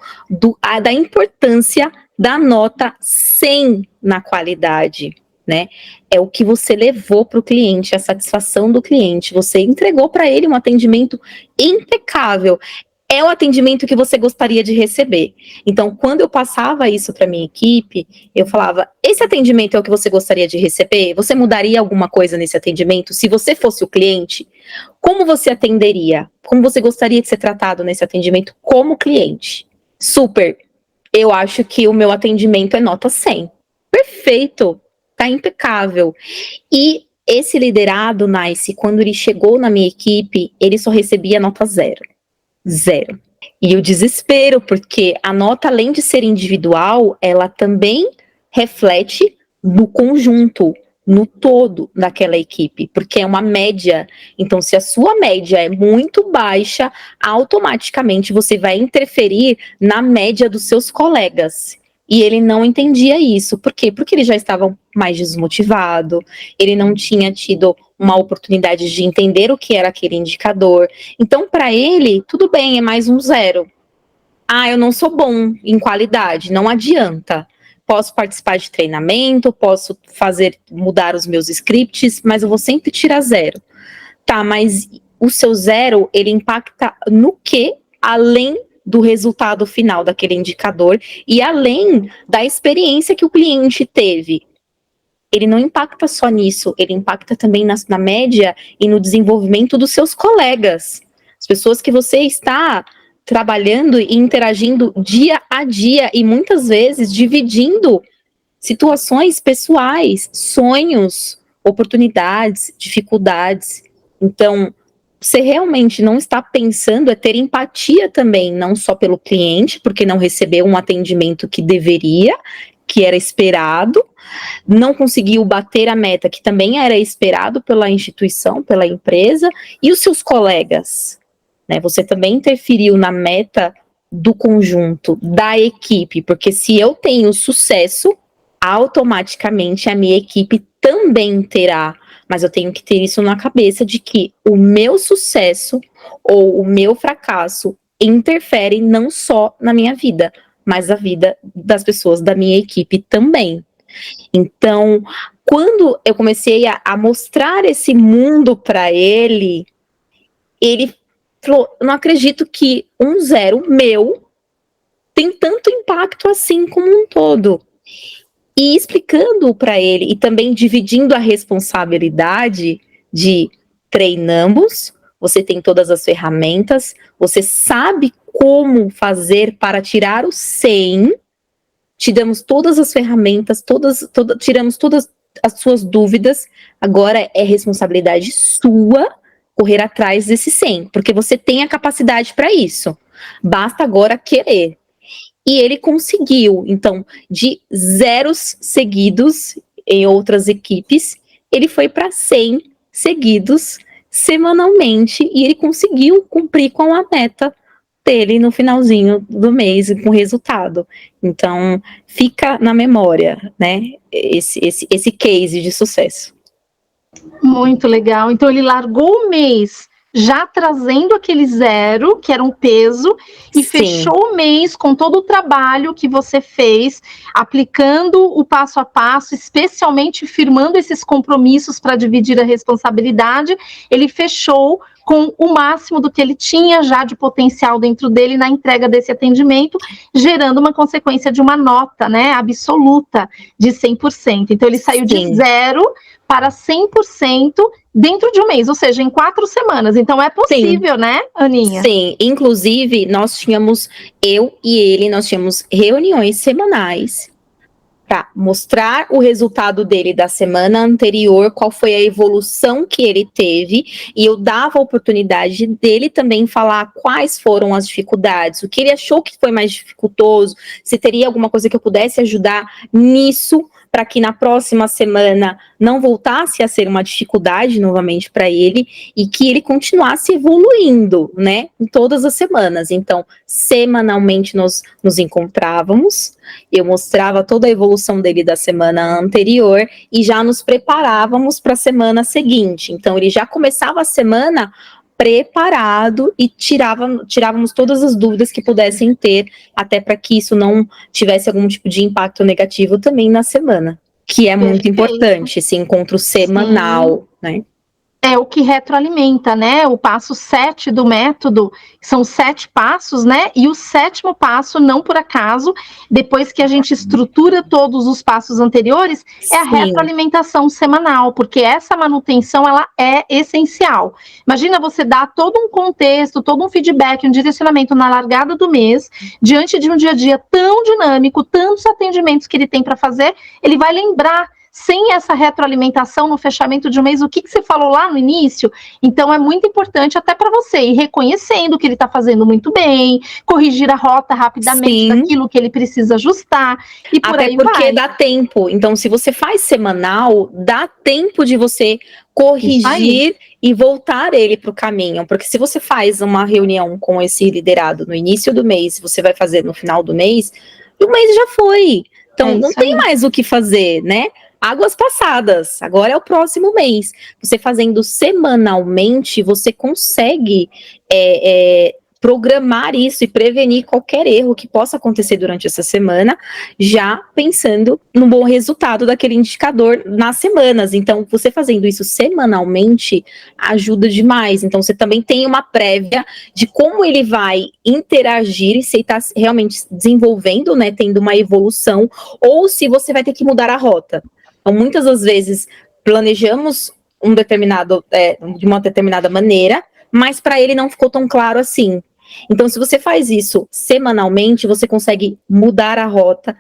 da importância da nota 100 na qualidade, né? É o que você levou para o cliente, a satisfação do cliente. Você entregou para ele um atendimento impecável. É o atendimento que você gostaria de receber. Então, quando eu passava isso para minha equipe, eu falava: esse atendimento é o que você gostaria de receber? Você mudaria alguma coisa nesse atendimento? Se você fosse o cliente, como você atenderia? Como você gostaria de ser tratado nesse atendimento como cliente? Super! Eu acho que o meu atendimento é nota 100. Perfeito! Tá impecável. E esse liderado, Nice, quando ele chegou na minha equipe, ele só recebia nota 0. E o desespero, porque a nota, além de ser individual, ela também reflete no conjunto, no todo daquela equipe, porque é uma média. Então, se a sua média é muito baixa, automaticamente você vai interferir na média dos seus colegas. E ele não entendia isso. Por quê? Porque ele já estava mais desmotivado, ele não tinha tido uma oportunidade de entender o que era aquele indicador. Então, para ele, tudo bem, é mais um 0. Eu não sou bom em qualidade, não adianta. Posso participar de treinamento, posso mudar os meus scripts, mas eu vou sempre tirar 0. Tá, mas o seu 0, ele impacta no quê? Além do resultado final daquele indicador e além da experiência que o cliente teve. ele não impacta só nisso, ele impacta também na média e no desenvolvimento dos seus colegas. As pessoas que você está trabalhando e interagindo dia a dia e muitas vezes dividindo situações pessoais, sonhos, oportunidades, dificuldades. Então, você realmente não está pensando é ter empatia também, não só pelo cliente, porque não recebeu um atendimento que deveria, que era esperado, não conseguiu bater a meta que também era esperado pela instituição, pela empresa, e os seus colegas, né? Você também interferiu na meta do conjunto, da equipe, porque se eu tenho sucesso, automaticamente a minha equipe também terá, mas eu tenho que ter isso na cabeça de que o meu sucesso ou o meu fracasso interfere não só na minha vida, mas na vida das pessoas da minha equipe também. Então, quando eu comecei a mostrar esse mundo para ele falou, não acredito que um 0 meu tem tanto impacto assim como um todo. E explicando para ele e também dividindo a responsabilidade de treinamos, você tem todas as ferramentas, você sabe como fazer para tirar o 100, te damos todas as ferramentas, tiramos todas as suas dúvidas, agora é responsabilidade sua correr atrás desse 100, porque você tem a capacidade para isso, basta agora querer. E ele conseguiu, então, de 0 seguidos em outras equipes, ele foi para 100 seguidos semanalmente, e ele conseguiu cumprir com a meta dele no finalzinho do mês, com resultado. Então, fica na memória, né, esse case de sucesso. Muito legal. Então, ele largou o mês já trazendo aquele 0, que era um peso, e fechou o mês com todo o trabalho que você fez, aplicando o passo a passo, especialmente firmando esses compromissos para dividir a responsabilidade. Ele fechou com o máximo do que ele tinha já de potencial dentro dele na entrega desse atendimento, gerando uma consequência de uma nota, né, absoluta de 100%. Então, ele saiu de 0 para 100% dentro de um mês, ou seja, em 4 semanas. Então, é possível, né, Aninha? Sim, inclusive, eu e ele, nós tínhamos reuniões semanais para mostrar o resultado dele da semana anterior, qual foi a evolução que ele teve, e eu dava a oportunidade dele também falar quais foram as dificuldades, o que ele achou que foi mais dificultoso, se teria alguma coisa que eu pudesse ajudar nisso, para que na próxima semana não voltasse a ser uma dificuldade novamente para ele, e que ele continuasse evoluindo, né, em todas as semanas. Então, semanalmente nós nos encontrávamos, eu mostrava toda a evolução dele da semana anterior e já nos preparávamos para a semana seguinte. Então, ele já começava a semana preparado e tirávamos todas as dúvidas que pudessem ter, até para que isso não tivesse algum tipo de impacto negativo também na semana, que é muito importante, esse encontro semanal, né? É o que retroalimenta, né? O passo 7 do método, são 7 passos, né? E o 7º passo, não por acaso, depois que a gente estrutura todos os passos anteriores, é a retroalimentação semanal, porque essa manutenção, ela é essencial. Imagina você dar todo um contexto, todo um feedback, um direcionamento na largada do mês, diante de um dia a dia tão dinâmico, tantos atendimentos que ele tem para fazer, ele vai lembrar, sem essa retroalimentação no fechamento de um mês, o que você falou lá no início. Então, é muito importante até para você ir reconhecendo que ele está fazendo muito bem, corrigir a rota rapidamente daquilo que ele precisa ajustar, e por até aí porque vai. Dá tempo. Então, se você faz semanal, dá tempo de você corrigir e voltar ele para o caminho. Porque se você faz uma reunião com esse liderado no início do mês, você vai fazer no final do mês, o mês já foi. Então, não tem mais o que fazer, né? Águas passadas, agora é o próximo mês. Você fazendo semanalmente, você consegue programar isso e prevenir qualquer erro que possa acontecer durante essa semana, já pensando no bom resultado daquele indicador nas semanas. Então, você fazendo isso semanalmente ajuda demais. Então, você também tem uma prévia de como ele vai interagir e se ele está realmente desenvolvendo, né, tendo uma evolução, ou se você vai ter que mudar a rota. Então, muitas das vezes, planejamos de uma determinada maneira, mas para ele não ficou tão claro assim. Então, se você faz isso semanalmente, você consegue mudar a rota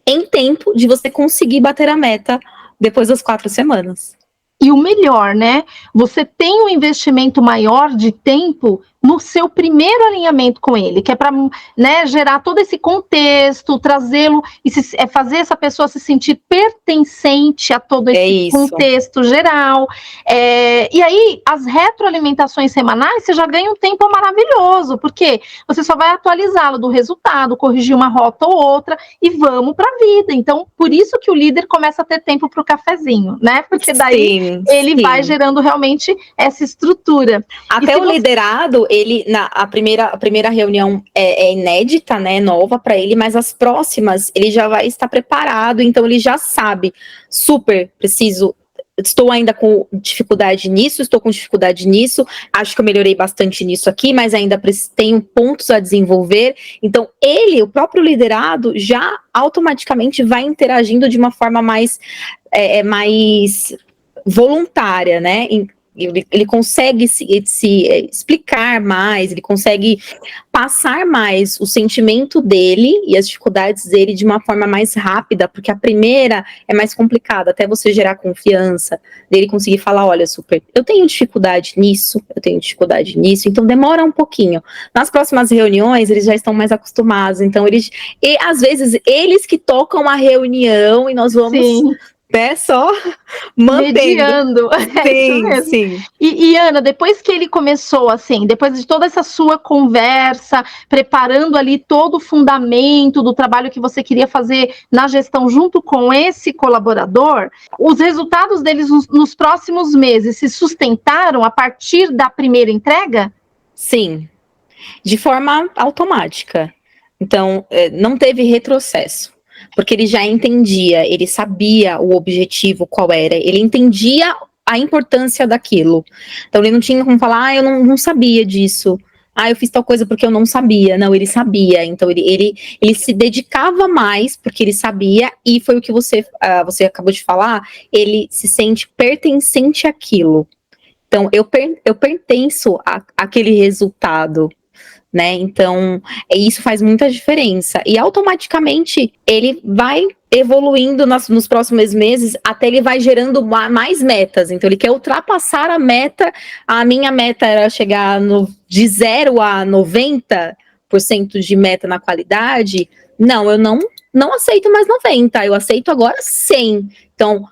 em tempo de você conseguir bater a meta depois das 4 semanas. E o melhor, né? Você tem um investimento maior de tempo no seu primeiro alinhamento com ele, que é para, né, gerar todo esse contexto, trazê-lo e fazer essa pessoa se sentir pertencente a todo esse contexto geral. E aí, as retroalimentações semanais, você já ganha um tempo maravilhoso, porque você só vai atualizá-lo do resultado, corrigir uma rota ou outra e vamos para a vida. Então, por isso que o líder começa a ter tempo para o cafezinho, né? Porque daí ele vai gerando realmente essa estrutura. Até o liderado, ele, a primeira reunião é inédita, né, nova para ele, mas as próximas ele já vai estar preparado, então ele já sabe, estou ainda com dificuldade nisso, estou com dificuldade nisso, acho que eu melhorei bastante nisso aqui, mas ainda tenho pontos a desenvolver. Então o próprio liderado, já automaticamente vai interagindo de uma forma mais voluntária, né? Ele consegue se explicar mais, ele consegue passar mais o sentimento dele e as dificuldades dele de uma forma mais rápida, porque a primeira é mais complicada, até você gerar confiança, dele conseguir falar, olha, eu tenho dificuldade nisso, então demora um pouquinho. Nas próximas reuniões, eles já estão mais acostumados, então às vezes, eles que tocam a reunião e nós vamos... só mediando. Sim. E Ana, depois que ele começou assim, depois de toda essa sua conversa, preparando ali todo o fundamento do trabalho que você queria fazer na gestão junto com esse colaborador, os resultados deles nos próximos meses se sustentaram a partir da primeira entrega? Sim, de forma automática. Então, não teve retrocesso. Porque ele já entendia, ele sabia o objetivo, qual era, ele entendia a importância daquilo. Então ele não tinha como falar, eu não sabia disso, eu fiz tal coisa porque eu não sabia. Não, ele sabia, então ele se dedicava mais porque ele sabia, e foi o que você acabou de falar, ele se sente pertencente àquilo. Então eu pertenço àquele resultado, né? Então, isso faz muita diferença. E automaticamente ele vai evoluindo nos próximos meses, até ele vai gerando mais metas. Então, ele quer ultrapassar a meta. A minha meta era chegar de 0 a 90% de meta na qualidade. Não, eu não aceito mais 90%, eu aceito agora 100%. Então,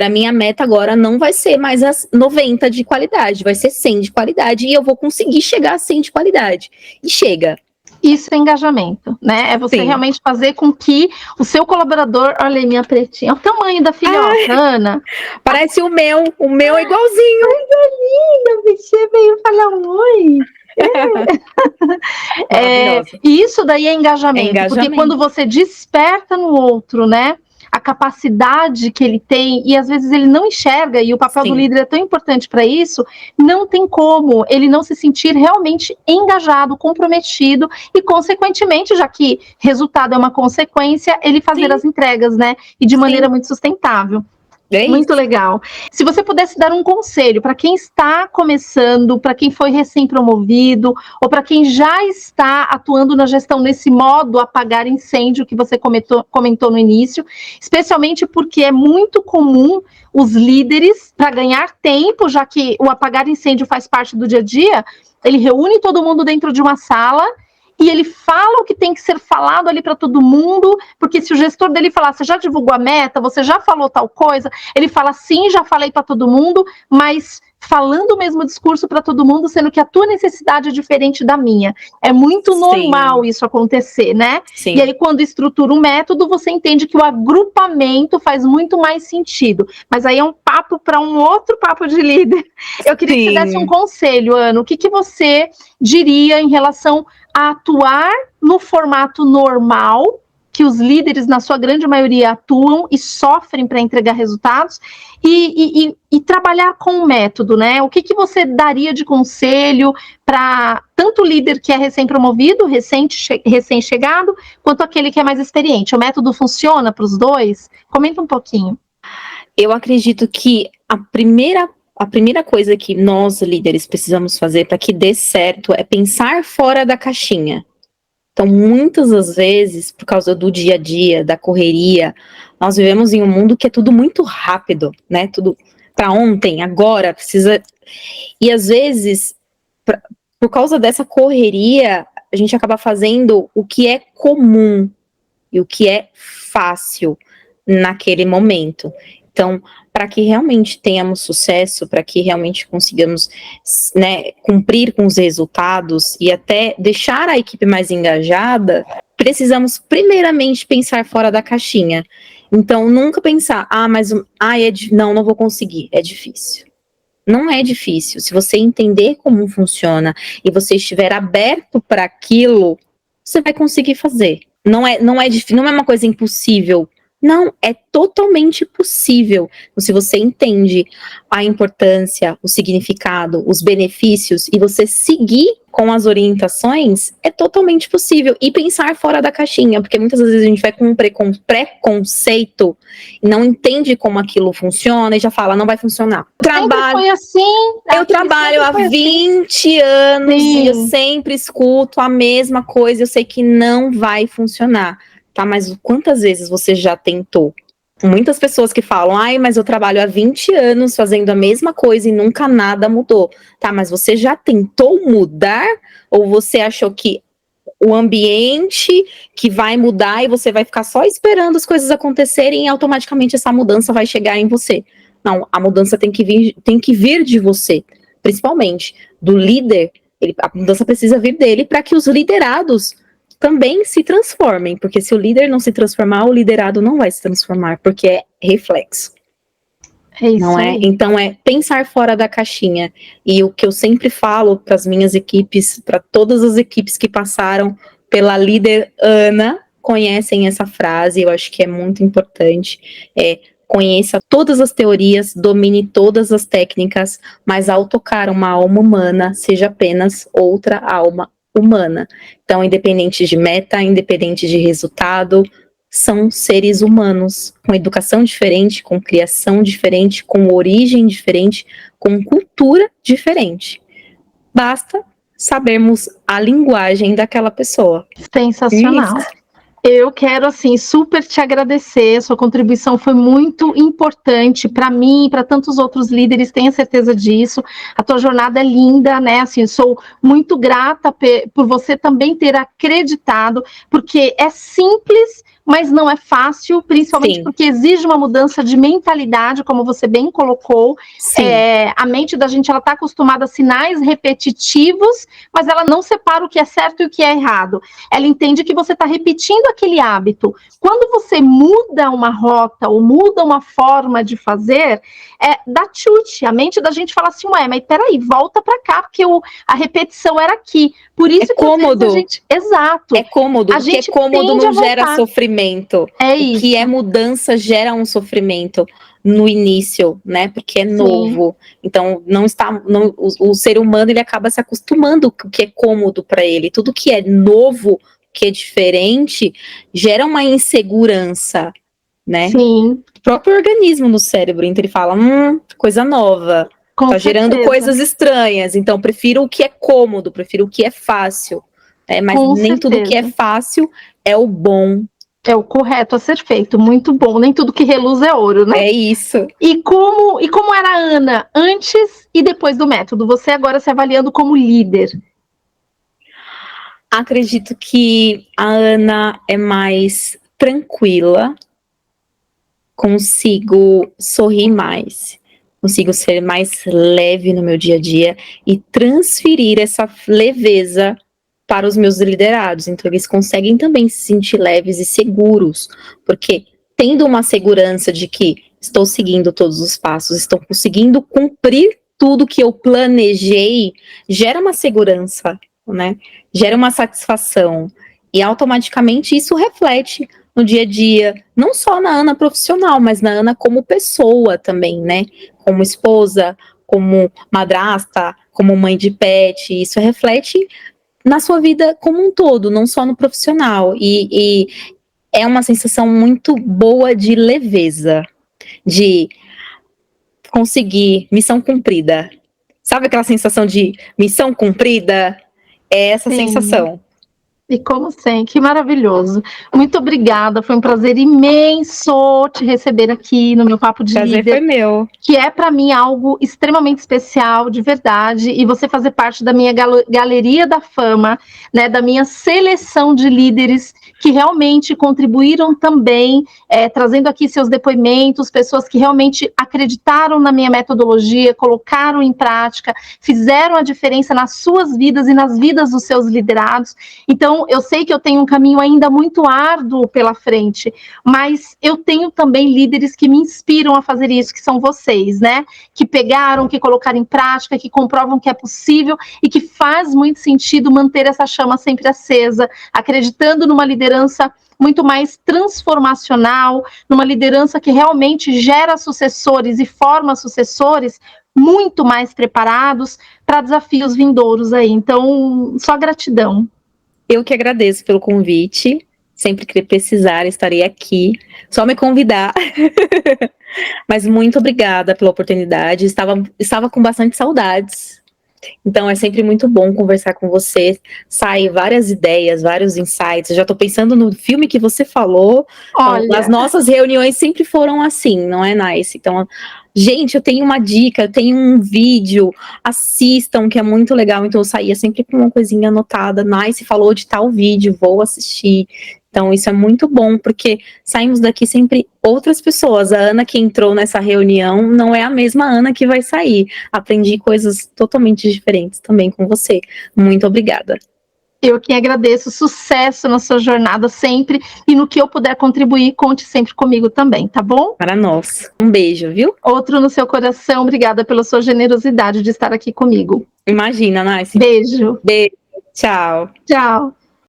a minha meta agora não vai ser mais as 90 de qualidade, vai ser 100 de qualidade, e eu vou conseguir chegar a 100 de qualidade. E chega. Isso é engajamento, né? É você realmente fazer com que o seu colaborador... Olha aí, minha pretinha, olha o tamanho da filhota, Ana. Parece o meu é igualzinho. Ai, linda, bichinha veio falar oi. E isso daí é engajamento, porque quando você desperta no outro, né, a capacidade que ele tem, e às vezes ele não enxerga, e o papel do líder é tão importante para isso, não tem como ele não se sentir realmente engajado, comprometido, e consequentemente, já que resultado é uma consequência, ele fazer as entregas, né, e de maneira muito sustentável. Muito legal. Se você pudesse dar um conselho para quem está começando, para quem foi recém-promovido, ou para quem já está atuando na gestão nesse modo apagar incêndio que você comentou no início, especialmente porque é muito comum os líderes, para ganhar tempo, já que o apagar incêndio faz parte do dia a dia, ele reúne todo mundo dentro de uma sala e ele fala o que tem que ser falado ali para todo mundo, porque se o gestor dele falar, você já divulgou a meta, você já falou tal coisa, ele fala, sim, já falei para todo mundo, mas falando o mesmo discurso para todo mundo, sendo que a tua necessidade é diferente da minha. É muito normal isso acontecer, né? Sim. E aí, quando estrutura um método, você entende que o agrupamento faz muito mais sentido. Mas aí é um papo para um outro papo de líder. Eu queria que você desse um conselho, Ana. O que você diria em relação a atuar no formato normal, que os líderes, na sua grande maioria, atuam e sofrem para entregar resultados, e trabalhar com o método, né? O que você daria de conselho para tanto o líder que é recém-promovido, recém-chegado, quanto aquele que é mais experiente? O método funciona para os dois? Comenta um pouquinho. Eu acredito que a primeira coisa que nós, líderes, precisamos fazer para que dê certo é pensar fora da caixinha. Então, muitas das vezes, por causa do dia a dia, da correria, nós vivemos em um mundo que é tudo muito rápido, né? Tudo para ontem, agora, precisa. E às vezes, por causa dessa correria, a gente acaba fazendo o que é comum e o que é fácil naquele momento. Então, para que realmente tenhamos sucesso, para que realmente consigamos, né, cumprir com os resultados e até deixar a equipe mais engajada, precisamos primeiramente pensar fora da caixinha. Então, nunca pensar, não vou conseguir, é difícil. Não é difícil. Se você entender como funciona e você estiver aberto para aquilo, você vai conseguir fazer. Não é uma coisa impossível. Não, é totalmente possível. Se você entende a importância, o significado, os benefícios e você seguir com as orientações, é totalmente possível. E pensar fora da caixinha, porque muitas vezes a gente vai com um preconceito e não entende como aquilo funciona e já fala, não vai funcionar. Foi assim. Eu trabalho há 20 anos e eu sempre escuto a mesma coisa, eu sei que não vai funcionar. Tá, mas quantas vezes você já tentou? Muitas pessoas que falam, mas eu trabalho há 20 anos fazendo a mesma coisa e nunca nada mudou. Tá, mas você já tentou mudar? Ou você achou que o ambiente que vai mudar e você vai ficar só esperando as coisas acontecerem e automaticamente essa mudança vai chegar em você? Não, a mudança tem que vir de você, principalmente do líder. A mudança precisa vir dele para que os liderados também se transformem, porque se o líder não se transformar, o liderado não vai se transformar, porque é reflexo. É isso, não é? Aí. Então é pensar fora da caixinha. E o que eu sempre falo para as minhas equipes, para todas as equipes que passaram pela líder Ana, conhecem essa frase, eu acho que é muito importante. Conheça todas as teorias, domine todas as técnicas, mas ao tocar uma alma humana, seja apenas outra alma humana. Então, independente de meta, independente de resultado, são seres humanos, com educação diferente, com criação diferente, com origem diferente, com cultura diferente. Basta sabermos a linguagem daquela pessoa. Sensacional. Isso. Eu quero, assim, super te agradecer, sua contribuição foi muito importante para mim e para tantos outros líderes, tenha certeza disso. A tua jornada é linda, né? Assim, sou muito grata por você também ter acreditado, porque é simples, mas não é fácil, principalmente Sim. porque exige uma mudança de mentalidade, como você bem colocou. A mente da gente, ela está acostumada a sinais repetitivos, mas ela não separa o que é certo e o que é errado. Ela entende que você está repetindo aquele hábito. Quando você muda uma rota ou muda uma forma de fazer, dá chute. A mente da gente fala assim, mas peraí, volta para cá, porque a repetição era aqui. Por isso que cômodo. A gente... Exato. É cômodo, porque cômodo não gera sofrimento. É o que é mudança gera um sofrimento no início, né? Porque é novo. Então, o ser humano ele acaba se acostumando com o que é cômodo para ele. Tudo que é novo, que é diferente, gera uma insegurança, né? Sim. O próprio organismo no cérebro, então ele fala, coisa nova, tá gerando coisas estranhas, então prefiro o que é cômodo, prefiro o que é fácil, mas nem tudo que é fácil é o bom. É o correto a ser feito, muito bom, nem tudo que reluz é ouro, né? É isso. E como era a Ana antes e depois do método? Você agora se avaliando como líder. Acredito que a Ana é mais tranquila, consigo sorrir mais, consigo ser mais leve no meu dia a dia e transferir essa leveza para os meus liderados. Então, eles conseguem também se sentir leves e seguros, porque tendo uma segurança de que estou seguindo todos os passos, estou conseguindo cumprir tudo que eu planejei, gera uma segurança, né? Gera uma satisfação. E automaticamente isso reflete no dia a dia, não só na Ana profissional, mas na Ana como pessoa também, né? Como esposa, como madrasta, como mãe de pet, isso reflete na sua vida como um todo, não só no profissional. E é uma sensação muito boa de leveza, de consegui, missão cumprida. Sabe aquela sensação de missão cumprida? É essa Sim. sensação. E como sempre, que maravilhoso. Muito obrigada, foi um prazer imenso te receber aqui no meu Papo de Prazer Líder. foi meu. Que é para mim algo extremamente especial, de verdade, e você fazer parte da minha galeria da fama, né, da minha seleção de líderes que realmente contribuíram também, trazendo aqui seus depoimentos, pessoas que realmente acreditaram na minha metodologia, colocaram em prática, fizeram a diferença nas suas vidas e nas vidas dos seus liderados. Então, eu sei que eu tenho um caminho ainda muito árduo pela frente, mas eu tenho também líderes que me inspiram a fazer isso, que são vocês, né? Que pegaram, que colocaram em prática, que comprovam que é possível e que faz muito sentido manter essa chama sempre acesa, acreditando numa liderança muito mais transformacional, numa liderança que realmente gera sucessores e forma sucessores muito mais preparados para desafios vindouros aí. Então, só gratidão. Eu que agradeço pelo convite. Sempre que precisar, estarei aqui. Só me convidar. Mas muito obrigada pela oportunidade. Estava com bastante saudades. Então é sempre muito bom conversar com você. Sai várias ideias, vários insights. Eu já estou pensando no filme que você falou. Olha. Então, as nossas reuniões sempre foram assim, não é, Nice? Então, gente, eu tenho uma dica, eu tenho um vídeo, assistam, que é muito legal. Então eu saía sempre com uma coisinha anotada. Nice falou de tal vídeo, vou assistir. Então isso é muito bom, porque saímos daqui sempre outras pessoas. A Ana que entrou nessa reunião não é a mesma Ana que vai sair. Aprendi coisas totalmente diferentes também com você. Muito obrigada. Eu que agradeço, sucesso na sua jornada sempre, e no que eu puder contribuir, conte sempre comigo também, tá bom? Para nós. Um beijo, viu? Outro no seu coração, obrigada pela sua generosidade de estar aqui comigo. Imagina, Nice. Beijo. Beijo. Tchau. Tchau.